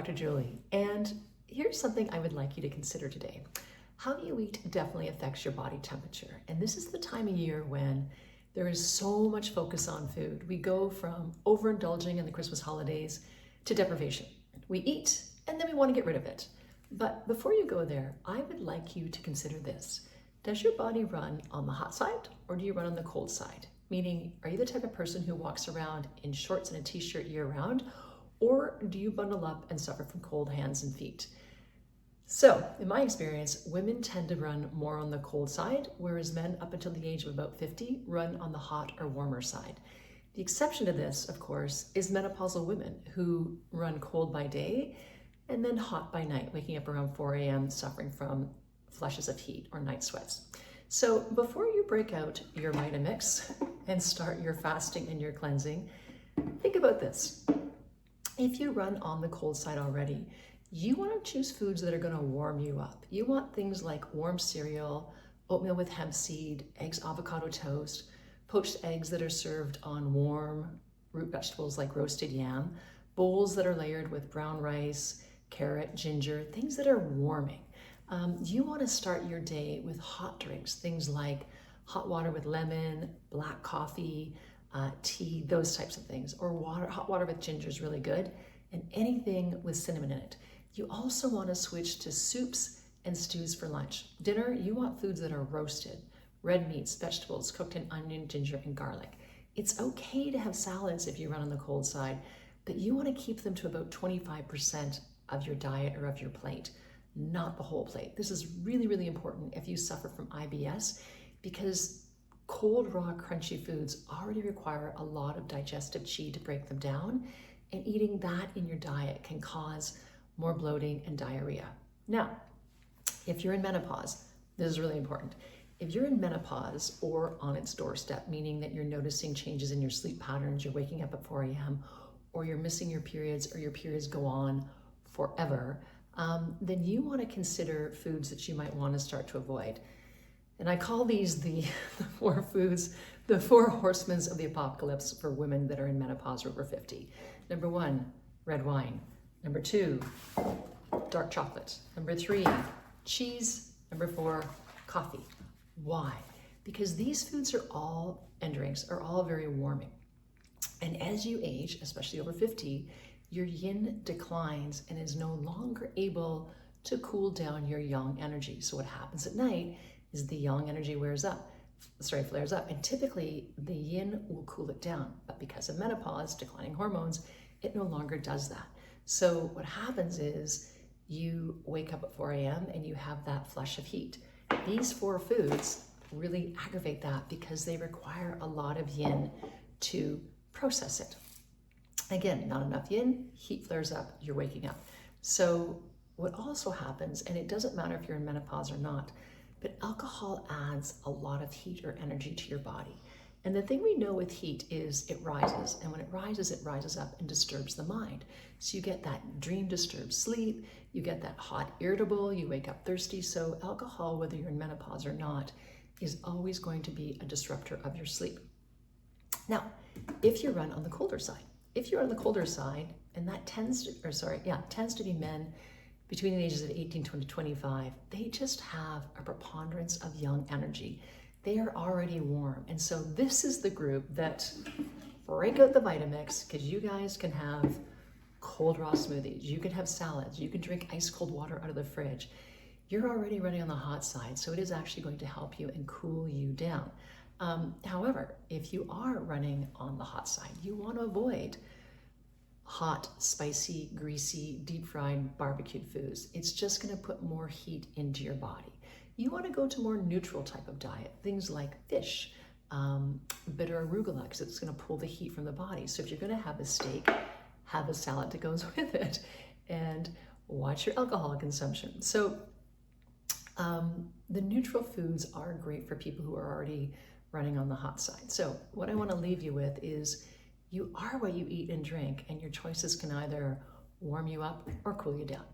Dr. Julie, and here's something I would like you to consider today. How you eat definitely affects your body temperature, and this is the time of year when there is so much focus on food. We go from overindulging in the Christmas holidays to deprivation. We eat, and then we want to get rid of it. But before you go there, I would like you to consider this. Does your body run on the hot side, or do you run on the cold side? Meaning, are you the type of person who walks around in shorts and a t-shirt year-round, or do you bundle up and suffer from cold hands and feet? So, in my experience, women tend to run more on the cold side, whereas men up until the age of about 50 run on the hot or warmer side. The exception to this, of course, is menopausal women who run cold by day and then hot by night, waking up around 4 a.m. suffering from flushes of heat or night sweats. So before you break out your Vitamix and start your fasting and your cleansing, think about this. If you run on the cold side already, you want to choose foods that are going to warm you up. You want things like warm cereal, oatmeal with hemp seed, eggs, avocado toast, poached eggs that are served on warm root vegetables like roasted yam, bowls that are layered with brown rice, carrot, ginger, things that are warming. You want to start your day with hot drinks, things like hot water with lemon, black coffee, tea, those types of things, or hot water with ginger is really good, and anything with cinnamon in it. You also want to switch to soups and stews for lunch. Dinner, you want foods that are roasted, red meats, vegetables cooked in onion, ginger, and garlic. It's okay to have salads if you run on the cold side, but you want to keep them to about 25% of your diet or of your plate, not the whole plate. This is really, really important if you suffer from IBS, because cold, raw, crunchy foods already require a lot of digestive qi to break them down, and eating that in your diet can cause more bloating and diarrhea. Now, if you're in menopause, this is really important. If you're in menopause or on its doorstep, meaning that you're noticing changes in your sleep patterns, you're waking up at 4 a.m., or you're missing your periods, or your periods go on forever, then you want to consider foods that you might want to start to avoid. And I call these the four foods, the four horsemen of the apocalypse for women that are in menopause or over 50. Number 1, red wine. Number 2, dark chocolate. Number 3, cheese. Number 4, coffee. Why? Because these foods are all, and drinks, are all very warming. And as you age, especially over 50, your yin declines and is no longer able to cool down your yang energy. So what happens at night is the yang energy flares up. And typically the yin will cool it down. But because of menopause, declining hormones, it no longer does that. So what happens is you wake up at 4 a.m. and you have that flush of heat. These 4 foods really aggravate that because they require a lot of yin to process it. Again, not enough yin, heat flares up, you're waking up. So what also happens, and it doesn't matter if you're in menopause or not, but alcohol adds a lot of heat or energy to your body. And the thing we know with heat is it rises, and when it rises up and disturbs the mind. So you get that dream disturbed sleep, you get that hot irritable, you wake up thirsty. So alcohol, whether you're in menopause or not, is always going to be a disruptor of your sleep. Now, if you run on the colder side, and that tends to be men between the ages of 18 to 25, they just have a preponderance of yang energy. They are already warm. And so this is the group that break out the Vitamix, because you guys can have cold raw smoothies, you can have salads, you can drink ice cold water out of the fridge. You're already running on the hot side, so it is actually going to help you and cool you down. However, if you are running on the hot side, you want to avoid hot, spicy, greasy, deep fried, barbecued foods. It's just going to put more heat into your body. You want to go to more neutral type of diet, things like fish, bitter arugula, because it's going to pull the heat from the body. So if you're going to have a steak, have a salad that goes with it, and watch your alcohol consumption. So the neutral foods are great for people who are already running on the hot side. So what I want to leave you with is you are what you eat and drink, and your choices can either warm you up or cool you down.